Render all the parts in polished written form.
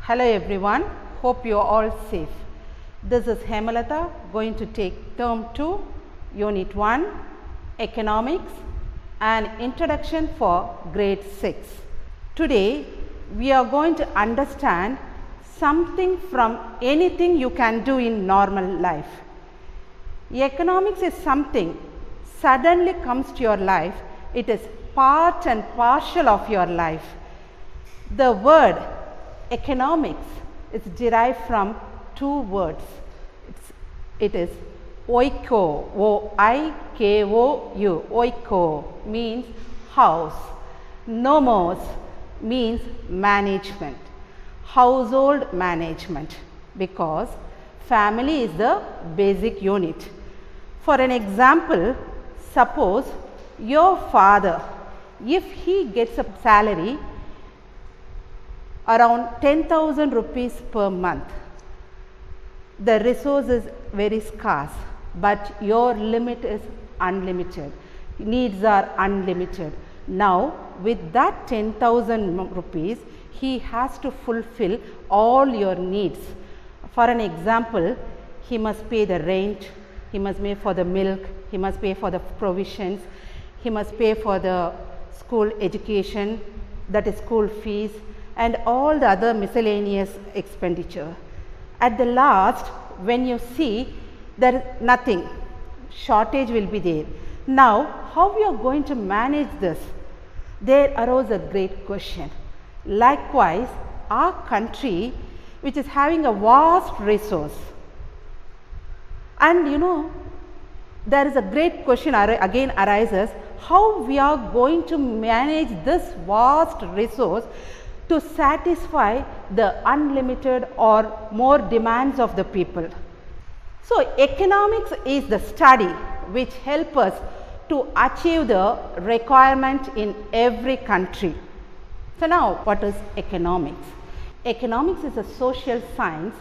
Hello everyone, hope you are all safe. This is Hemalata going to take term 2, unit 1, economics and introduction for grade 6. Today we are going to understand something from anything you can do in normal life. Economics is something suddenly comes to your life, it is part and parcel of your life. The word economics is derived from two words. It is oiko, O-I-K-O-U, oiko means house, nomos means management, household management, because family is the basic unit. For an example, suppose your father, if he gets a salary around 10,000 rupees per month, the resource is very scarce, but your limit is unlimited, needs are unlimited. Now with that 10,000 rupees, he has to fulfill all your needs. For an example, he must pay the rent, he must pay for the milk, he must pay for the provisions, he must pay for the school education, that is school fees, and all the other miscellaneous expenditure. At the last, when you see there is nothing, shortage will be there. Now, how we are going to manage this? There arose a great question. Likewise, our country, which is having a vast resource, and there is a great question again arises, how we are going to manage this vast resource to satisfy the unlimited or more demands of the people. So economics is the study which helps us to achieve the requirement in every country. So now what is economics? Economics is a social science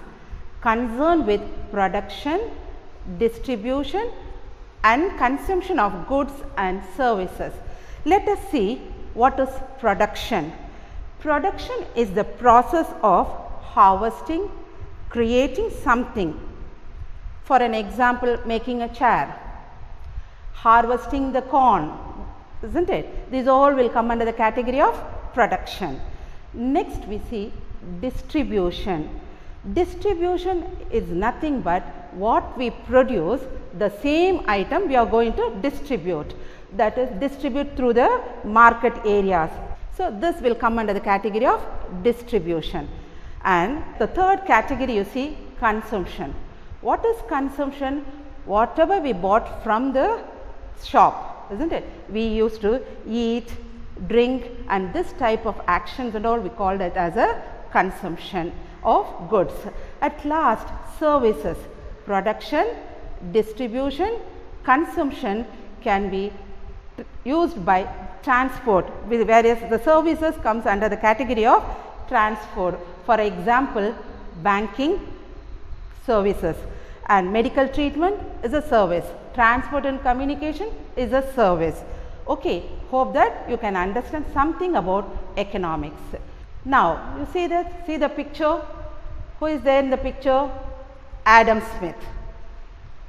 concerned with production, distribution and consumption of goods and services. Let us see what is production. Production is the process of harvesting, creating something. For an example, making a chair, harvesting the corn, isn't it? These all will come under the category of production. Next we see distribution. Distribution is nothing but what we produce, the same item we are going to distribute, that is distribute through the market areas. So this will come under the category of distribution. And the third category you see, consumption. What is consumption? Whatever we bought from the shop, isn't it? We used to eat, drink, and this type of actions and all, we called it as a consumption of goods. At last, services, production, distribution, consumption can be used by transport, with various, the services comes under the category of transport. For example, banking services, and medical treatment is a service, transport and communication is a service. Okay, hope that you can understand something about economics. Now you see that, see the picture, who is there in the picture? Adam Smith.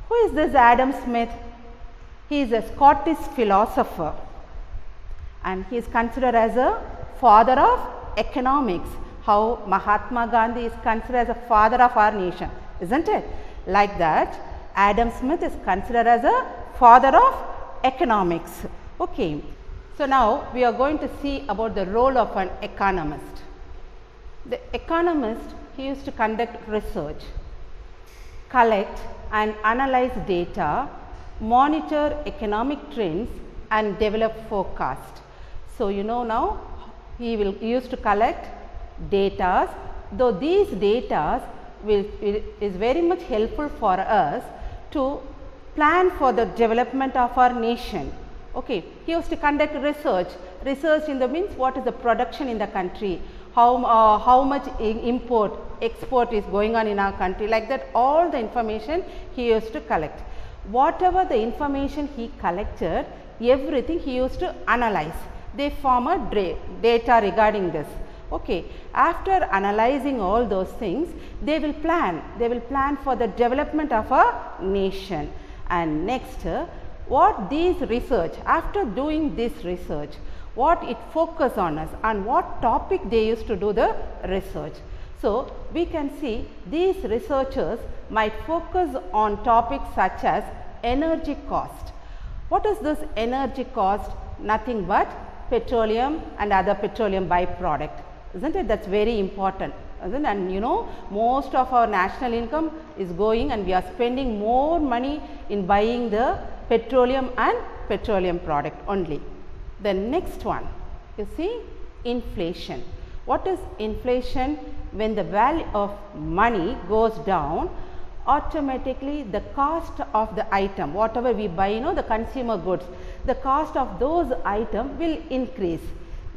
Who is this Adam Smith? He is a Scottish philosopher and he is considered as a father of economics. How Mahatma Gandhi is considered as a father of our nation, isn't it? Like that, Adam Smith is considered as a father of economics. Okay, so now we are going to see about the role of an economist. The economist, he used to conduct research, collect and analyze data, monitor economic trends and develop forecast. So now he used to collect data, though these data is very much helpful for us to plan for the development of our nation. Okay, he used to conduct research. Research in the means what is the production in the country, how much import, export is going on in our country, like that all the information he used to collect. Whatever the information he collected, everything he used to analyze. They form a data regarding this. Okay. After analyzing all those things, they will plan for the development of a nation. And next, what these research, after doing this research, what it focus on us and what topic they used to do the research. So, we can see these researchers might focus on topics such as energy cost. What is this energy cost? Nothing but petroleum and other petroleum byproduct, isn't it? That's very important, isn't it? And you know, most of our national income is going, and we are spending more money in buying the petroleum and petroleum product only. The next one, you see, inflation. What is inflation? When the value of money goes down, automatically the cost of the item, whatever we buy, you know, the consumer goods, the cost of those items will increase.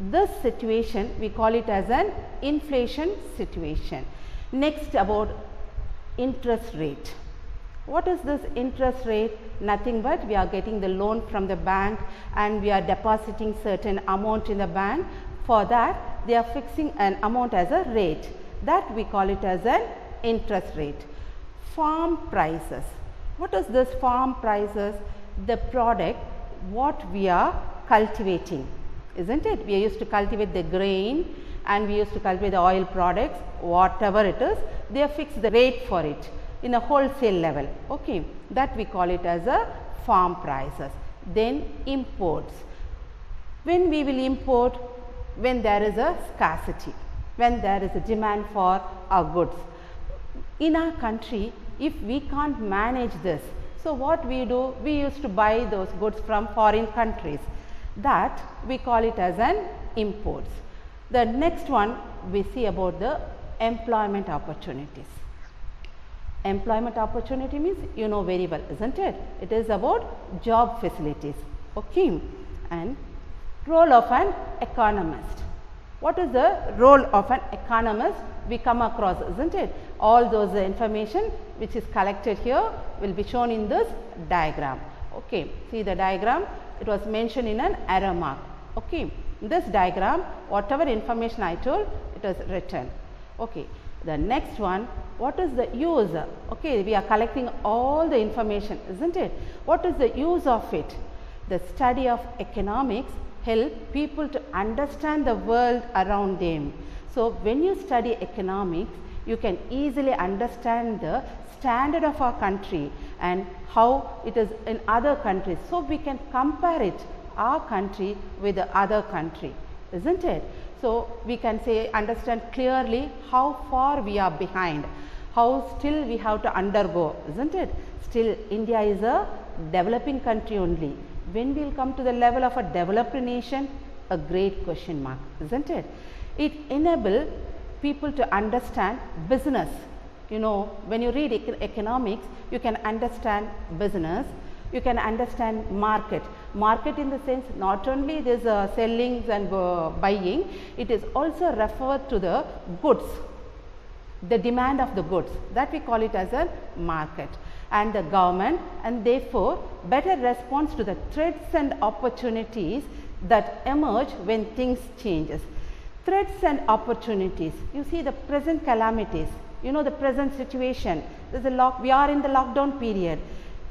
This situation we call it as an inflation situation. Next, about interest rate. What is this interest rate? Nothing but we are getting the loan from the bank and we are depositing certain amount in the bank. For that, they are fixing an amount as a rate. That we call it as an interest rate. Farm prices. What is this farm prices? The product what we are cultivating, isn't it? We used to cultivate the grain and we used to cultivate the oil products, whatever it is, they have fixed the rate for it in a wholesale level. Okay, that we call it as a farm prices. Then imports. When we will import? When there is a scarcity, when there is a demand for our goods. In our country, if we can't manage this, so what we do? We used to buy those goods from foreign countries. That we call it as an imports. The next one we see about the employment opportunities. Employment opportunity means you know very well, isn't it? It is about job facilities. Okay. And role of an economist. What is the role of an economist? We come across, isn't it? All those information which is collected here will be shown in this diagram. Okay. See the diagram, it was mentioned in an arrow mark. Okay. In this diagram, whatever information I told, it is written. Okay. The next one, what is the use? Okay, we are collecting all the information, isn't it? What is the use of it? The study of economics help people to understand the world around them. So, when you study economics, you can easily understand the standard of our country and how it is in other countries. So, we can compare it, our country with the other country, isn't it? So, we can say understand clearly how far we are behind, how still we have to undergo, isn't it? Still India is a developing country only. When we will come to the level of a developed nation? A great question mark, isn't it? It enables people to understand business. You know, when you read economics, you can understand business, you can understand market. Market in the sense not only there is selling and buying, it is also referred to the goods, the demand of the goods, that we call it as a market. And the government, and therefore better response to the threats and opportunities that emerge when things changes. Threats and opportunities, you see the present calamities, you know the present situation, we are in the lockdown period.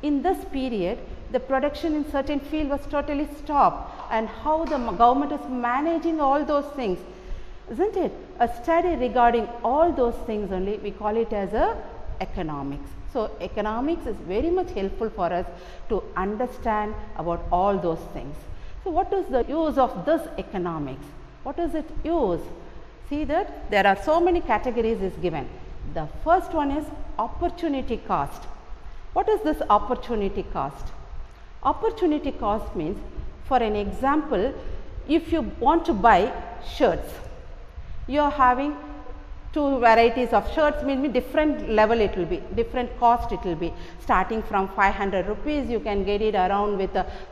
In this period, the production in certain field was totally stopped, and how the government is managing all those things, isn't it? A study regarding all those things only, we call it as a economics. So, economics is very much helpful for us to understand about all those things. So, what is the use of this economics? What is it use? See that there are so many categories is given. The first one is opportunity cost. What is this opportunity cost? Opportunity cost means, for an example, if you want to buy shirts, you are having two varieties of shirts, means different level it will be, different cost it will be. Starting from 500 rupees, you can get it around with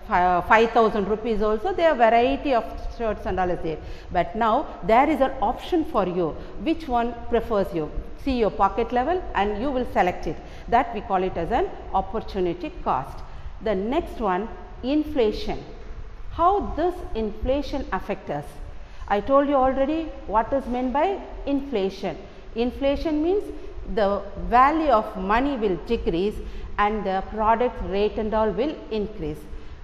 5,000 rupees also. There are variety of shirts and all is there. But now there is an option for you, which one prefers you. See your pocket level and you will select it. That we call it as an opportunity cost. The next one, inflation. How this inflation affects us? I told you already what is meant by inflation. Inflation means the value of money will decrease and the product rate and all will increase.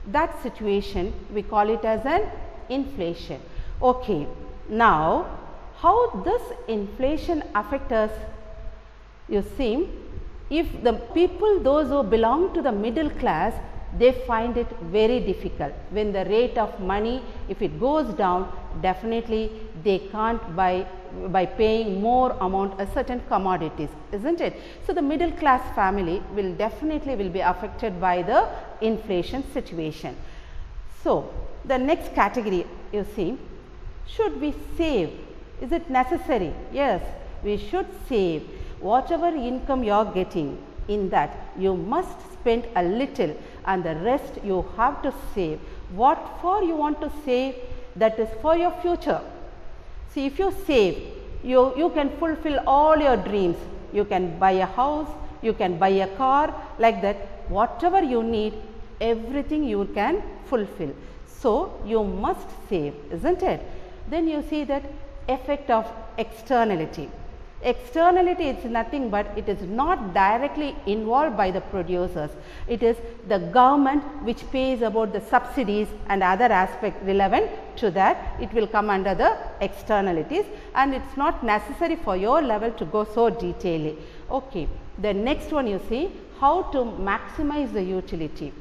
That situation we call it as an inflation. Okay, now how this inflation affects us? You see, if the people, those who belong to the middle class, they find it very difficult. When the rate of money, if it goes down, definitely they can't buy by paying more amount of certain commodities, isn't it? So the middle class family will definitely be affected by the inflation situation. So the next category, you see, should we save? Is it necessary? Yes, we should save. Whatever income you are getting, in that you must spend a little and the rest you have to save. What for you want to save? That is for your future. See, if you save, you can fulfill all your dreams. You can buy a house, you can buy a car, like that. Whatever you need, everything you can fulfill. So you must save, isn't it? Then you see that effect of externality. Externality is nothing but it is not directly involved by the producers. It is the government which pays about the subsidies and other aspects relevant to that. It will come under the externalities and it is not necessary for your level to go so detailedly. Okay. The next one you see, how to maximize the utility.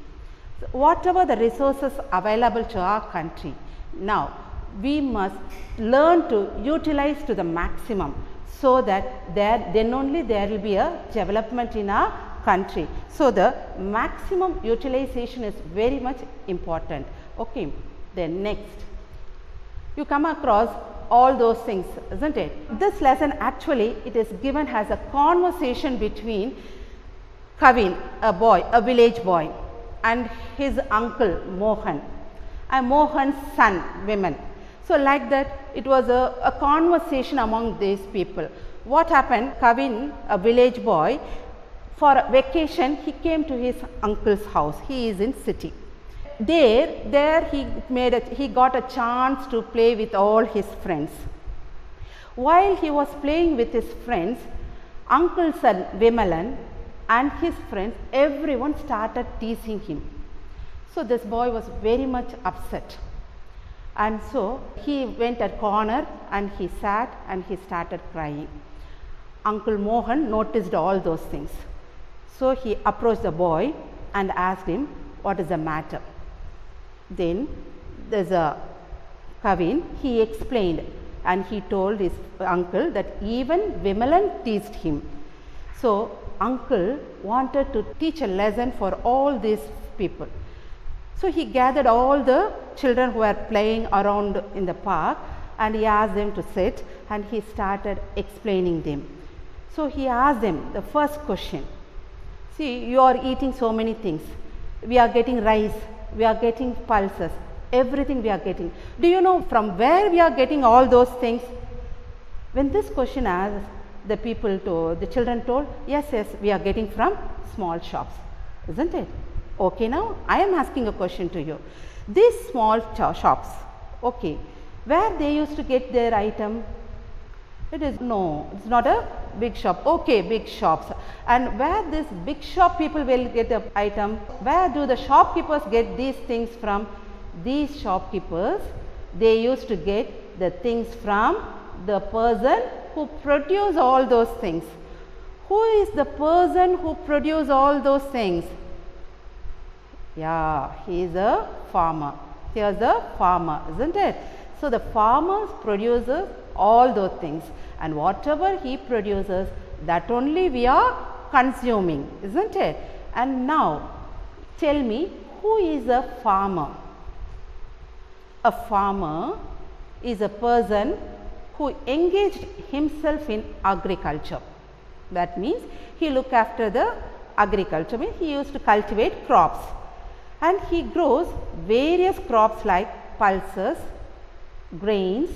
So whatever the resources available to our country, now we must learn to utilize to the maximum, so that then only there will be a development in our country. So the maximum utilization is very much important. Okay. Then next, you come across all those things, isn't it? This lesson actually it is given as a conversation between Kavin, a village boy, and his uncle Mohan, and Mohan's son Vimal. So like that, it was a conversation among these people. What happened? Kavin, a village boy, for a vacation, he came to his uncle's house. He is in city. There he got a chance to play with all his friends. While he was playing with his friends, Uncle son Vimalan and his friends, everyone started teasing him. So this boy was very much upset. And so he went at corner and he sat and he started crying. Uncle Mohan noticed all those things. So he approached the boy and asked him, what is the matter? Then there's a Kavin, he explained and he told his uncle that even Vimalan teased him. So uncle wanted to teach a lesson for all these people. So he gathered all the children who were playing around in the park and he asked them to sit and he started explaining them. So he asked them the first question. See, you are eating so many things. We are getting rice, we are getting pulses, everything we are getting. Do you know from where we are getting all those things? When this question asked, the children told, yes, we are getting from small shops, isn't it? Okay, now I am asking a question to you. These small shops, okay, where they used to get their item? It's not a big shop. Okay, big shops. And where this big shop people will get the item? Where do the shopkeepers get these things from? These shopkeepers, they used to get the things from the person who produce all those things. Who is the person who produce all those things? Yeah, he is a farmer. He is a farmer, isn't it? So the farmer produces all those things and whatever he produces, that only we are consuming, isn't it? And now tell me, who is a farmer? A farmer is a person who engaged himself in agriculture. That means he looked after the agriculture, means he used to cultivate crops. And he grows various crops like pulses, grains,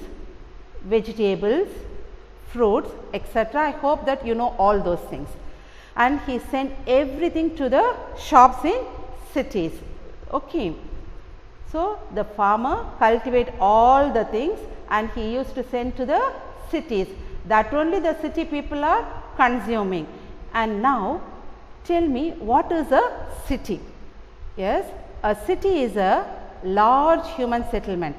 vegetables, fruits, etc. I hope that you know all those things. And he sent everything to the shops in cities. Okay. So the farmer cultivate all the things and he used to send to the cities, that only the city people are consuming. And now tell me, what is a city? Yes, a city is a large human settlement.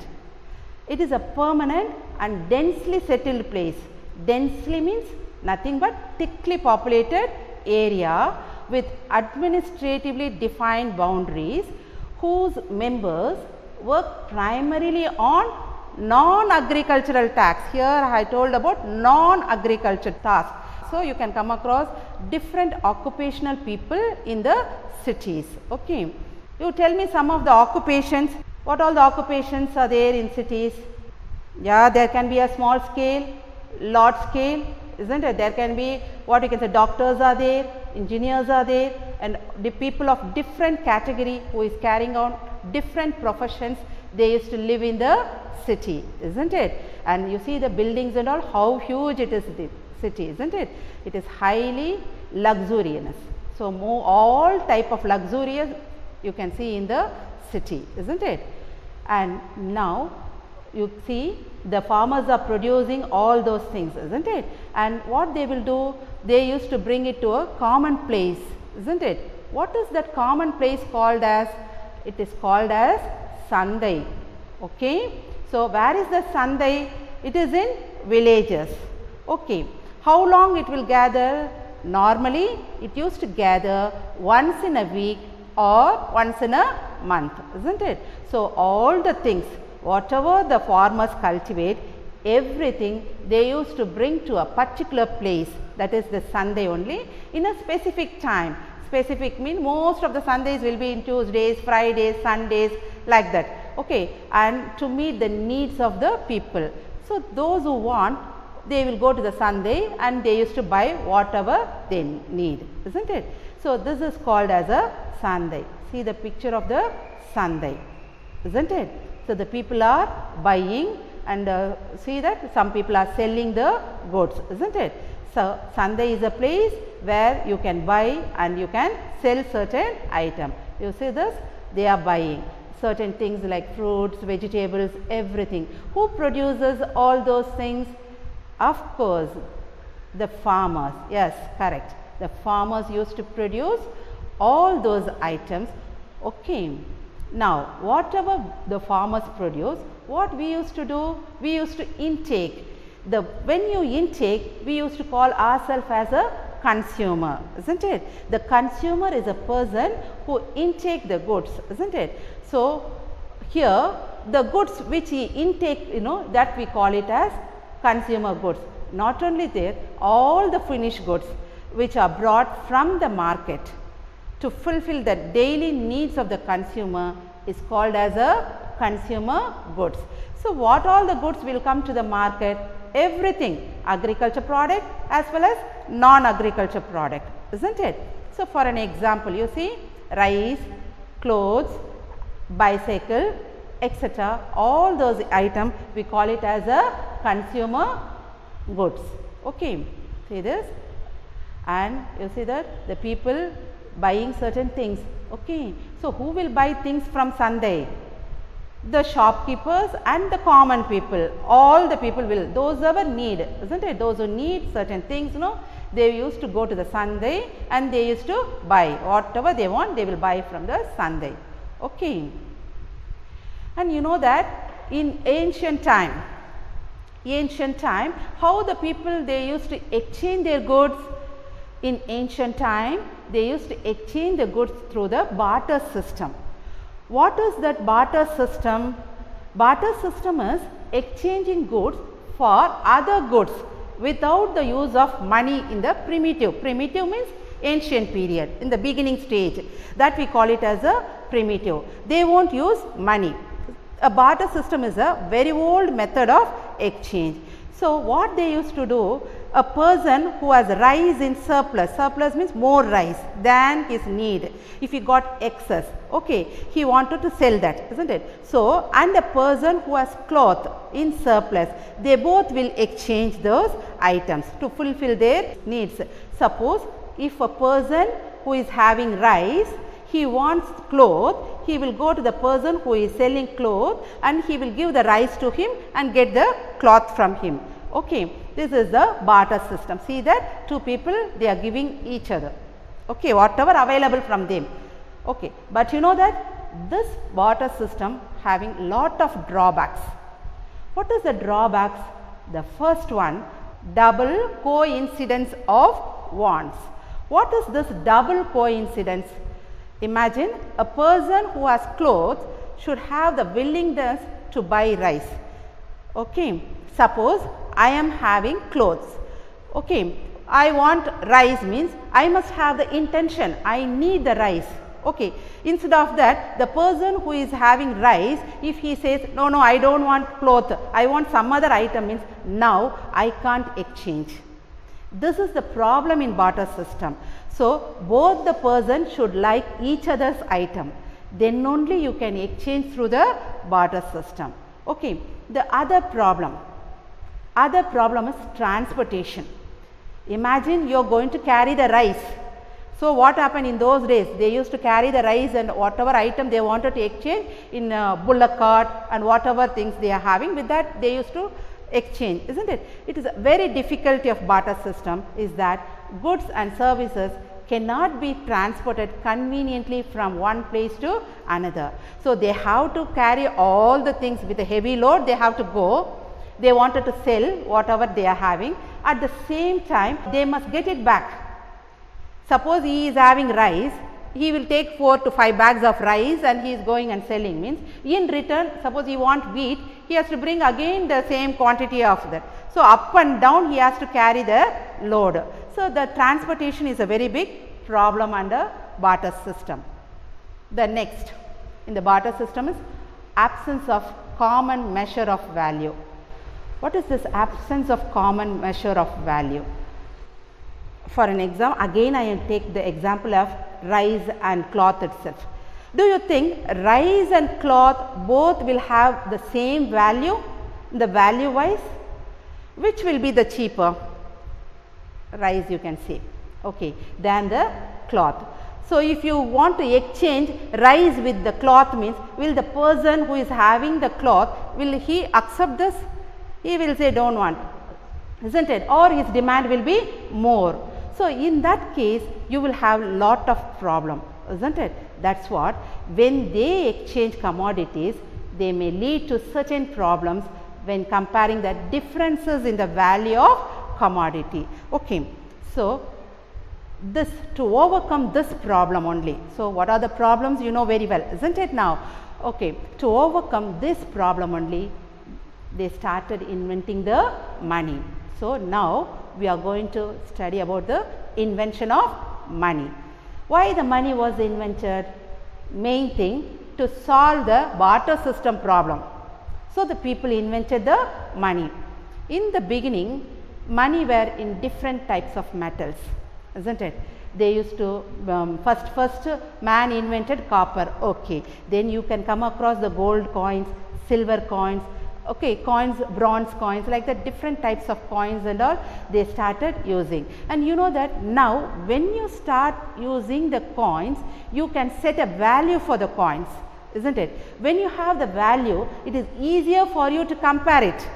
It is a permanent and densely settled place. Densely means nothing but thickly populated area with administratively defined boundaries, whose members work primarily on non-agricultural tasks. Here I told about non-agricultural tasks. So you can come across different occupational people in the cities. Okay. You tell me some of the occupations. What all the occupations are there in cities? Yeah, there can be a small scale, large scale, isn't it? There can be what you can say, doctors are there, engineers are there, and the people of different category who is carrying on different professions, they used to live in the city, isn't it? And you see the buildings and all, how huge it is, the city, isn't it? It is highly luxurious. So all type of luxurious you can see in the city, isn't it? And now you see the farmers are producing all those things, isn't it? And what they will do, they used to bring it to a common place, isn't it? What is that common place called as? It is called as Sandai. Okay. So where is the Sandai? It is in villages. Okay. How long it will gather? Normally it used to gather once in a week or once in a month, isn't it? So all the things, whatever the farmers cultivate, everything they used to bring to a particular place, that is the Sandai only, in a specific time. Specific means most of the Sundays will be in Tuesdays, Fridays, Sundays, like that. Okay. And to meet the needs of the people. So those who want, they will go to the Sandai and they used to buy whatever they need, isn't it? So this is called as a Sandai. See the picture of the Sandai, isn't it? So the people are buying and see that some people are selling the goods, isn't it? So Sandai is a place where you can buy and you can sell certain item. You see this, they are buying certain things like fruits, vegetables, everything. Who produces all those things? Of course, the farmers. Yes, correct. The farmers used to produce all those items. Okay. Now, whatever the farmers produce, what we used to do? We used to intake. When you intake, we used to call ourselves as a consumer, isn't it? The consumer is a person who intake the goods, isn't it? So here the goods which he intake, that we call it as consumer goods. Not only there, all the finished goods which are brought from the market to fulfill the daily needs of the consumer is called as a consumer goods. So what all the goods will come to the market? Everything, agriculture product as well as non-agriculture product, isn't it? So for an example, you see rice, clothes, bicycle, etc. All those items we call it as a consumer goods. Okay, see this, and you see that the people buying certain things. Okay, so who will buy things from Sandai? The shopkeepers and the common people, all the people will, those who need, isn't it? Those who need certain things, they used to go to the Sandai and they used to buy whatever they want, they will buy from the Sandai. Okay. And you know that in ancient time, how the people, they used to exchange their goods. In ancient time, they used to exchange the goods through the barter system. What is that barter system? Barter system is exchanging goods for other goods without the use of money in the primitive. Primitive means ancient period, in the beginning stage, that we call it as a primitive. They won't use money. A barter system is a very old method of exchange. So what they used to do, a person who has rice in surplus, surplus means more rice than his need. If he got excess, okay, he wanted to sell that, isn't it? So, and a person who has cloth in surplus, they both will exchange those items to fulfill their needs. Suppose if a person who is having rice, he wants cloth, he will go to the person who is selling cloth and he will give the rice to him and get the cloth from him. Okay. This is the barter system. See that two people, they are giving each other, okay, whatever available from them. Okay. But you know that this barter system having lot of drawbacks. What is the drawbacks? The first one, double coincidence of wants. What is this double coincidence? Imagine a person who has clothes should have the willingness to buy rice. Okay. Suppose I am having clothes. Okay. I want rice means I must have the intention, I need the rice. Okay. Instead of that, the person who is having rice, if he says, no, no, I don't want cloth, I want some other item, means now I can't exchange. This is the problem in barter system. So, both the person should like each other's item, then only you can exchange through the barter system. Okay. The other problem is transportation. Imagine you are going to carry the rice. So, what happened in those days? They used to carry the rice and whatever item they wanted to exchange in a bullock cart and whatever things they are having, with that they used to exchange, isn't it? It is a very difficulty of barter system is that goods and services cannot be transported conveniently from one place to another. So, they have to carry all the things with a heavy load, they have to go. They wanted to sell whatever they are having. At the same time, they must get it back. Suppose he is having rice, he will take 4 to 5 bags of rice and he is going and selling, means in return, suppose he wants wheat, he has to bring again the same quantity of that. So, up and down he has to carry the load. So, the transportation is a very big problem under barter system. The next in the barter system is absence of common measure of value. What is this absence of common measure of value? For an example, again I will take the example of rice and cloth itself. Do you think rice and cloth both will have the same value, the value wise? Which will be the cheaper? Rice, you can say, okay, than the cloth. So, if you want to exchange rice with the cloth, means will the person who is having the cloth, will he accept this? He will say don't want, isn't it? Or his demand will be more. So, in that case you will have lot of problem, isn't it? That is what, when they exchange commodities, they may lead to certain problems when comparing the differences in the value of commodity. Okay. So, this to overcome this problem only. So, what are the problems, you know very well, isn't it now? Okay. To overcome this problem only, they started inventing the money. So, now we are going to study about the invention of money. Why the money was invented? Main thing, to solve the barter system problem. So, the people invented the money. In the beginning, money were in different types of metals, isn't it? They used to first man invented copper, okay. Then you can come across the gold coins, silver coins, okay, coins, bronze coins, like that different types of coins and all they started using. And you know that now when you start using the coins, you can set a value for the coins, isn't it? When you have the value, it is easier for you to compare it.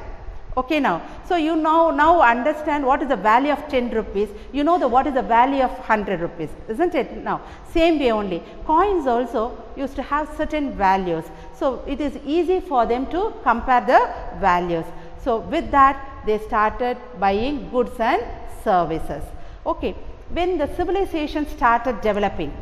Okay, now, so you now understand what is the value of 10 rupees, you know what is the value of 100 rupees, isn't it? Now, same way only, coins also used to have certain values. So, it is easy for them to compare the values. So, with that they started buying goods and services. Okay. When the civilization started developing,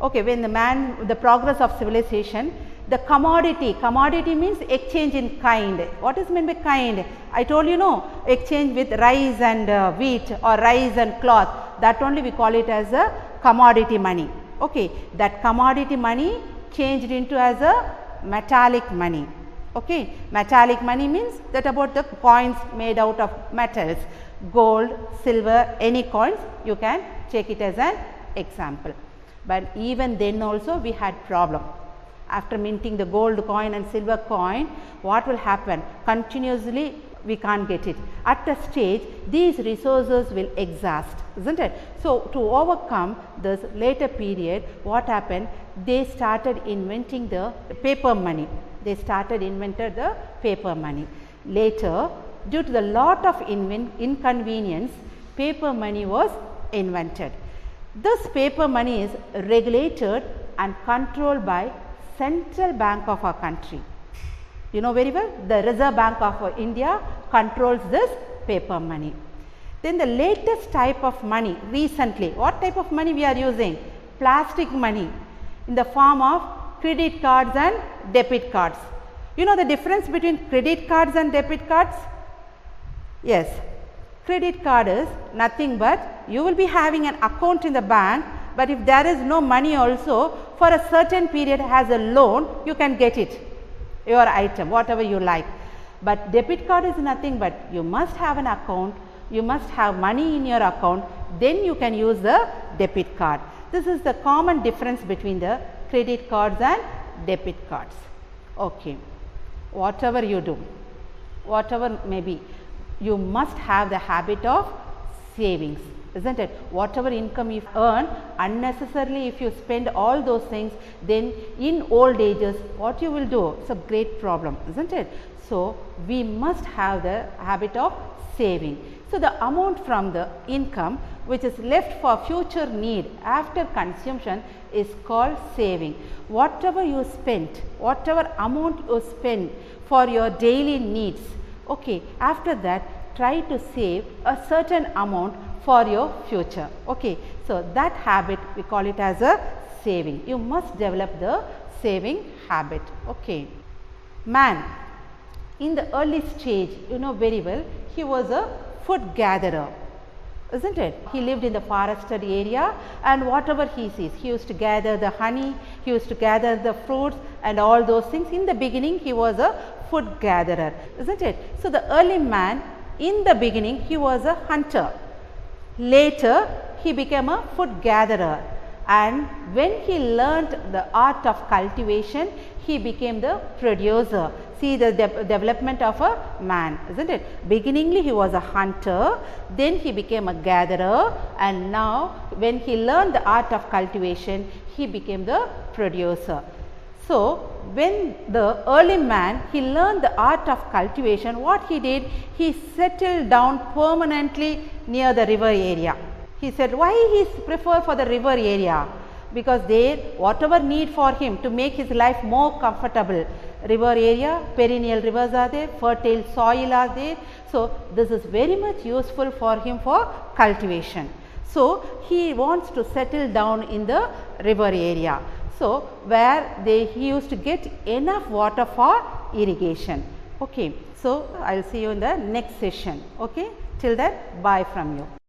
okay, when the progress of civilization, the commodity means exchange in kind. What is meant by kind? I told you, no, exchange with rice and wheat or rice and cloth, that only we call it as a commodity money. Okay, that commodity money changed into as a metallic money. Okay, metallic money means that about the coins made out of metals, gold, silver, any coins, you can take it as an example. But even then also we had problem. After minting the gold coin and silver coin, what will happen? Continuously we can't get it. At a stage, these resources will exhaust, isn't it? So, to overcome this later period, what happened? They started inventing the paper money. They started invented the paper money. Later, due to the lot of inconvenience, paper money was invented. This paper money is regulated and controlled by Central Bank of our country. You know very well, the Reserve Bank of India controls this paper money. Then the latest type of money recently, what type of money we are using? Plastic money in the form of credit cards and debit cards. You know the difference between credit cards and debit cards? Yes, credit card is nothing but you will be having an account in the bank, but if there is no money also, for a certain period as a loan, you can get it, your item, whatever you like. But debit card is nothing but you must have an account, you must have money in your account, then you can use the debit card. This is the common difference between the credit cards and debit cards. Okay, whatever you do, whatever may be, you must have the habit of savings, isn't it? Whatever income you earn, unnecessarily if you spend all those things, then in old ages what you will do? It's a great problem, isn't it? So, we must have the habit of saving. So, the amount from the income which is left for future need after consumption is called saving. Whatever you spend, whatever amount you spend for your daily needs, okay, after that try to save a certain amount for your future. Okay, so that habit we call it as a saving. You must develop the saving habit. Okay, man in the early stage, you know very well, he was a food gatherer, isn't it? He lived in the forested area, and whatever he sees, he used to gather the honey, he used to gather the fruits and all those things. In the beginning he was a food gatherer, isn't it? So, the early man, in the beginning he was a hunter. Later he became a food gatherer, and when he learnt the art of cultivation, he became the producer. See the development of a man, isn't it? Beginningly he was a hunter, then he became a gatherer, and now when he learned the art of cultivation, he became the producer. So, when the early man, he learned the art of cultivation, what he did? He settled down permanently near the river area. He said, why he prefer for the river area? Because there, whatever need for him to make his life more comfortable, river area, perennial rivers are there, fertile soil are there. So, this is very much useful for him for cultivation. So, he wants to settle down in the river area. So, where he used to get enough water for irrigation. Okay. So, I will see you in the next session. Okay. Till then, bye from you.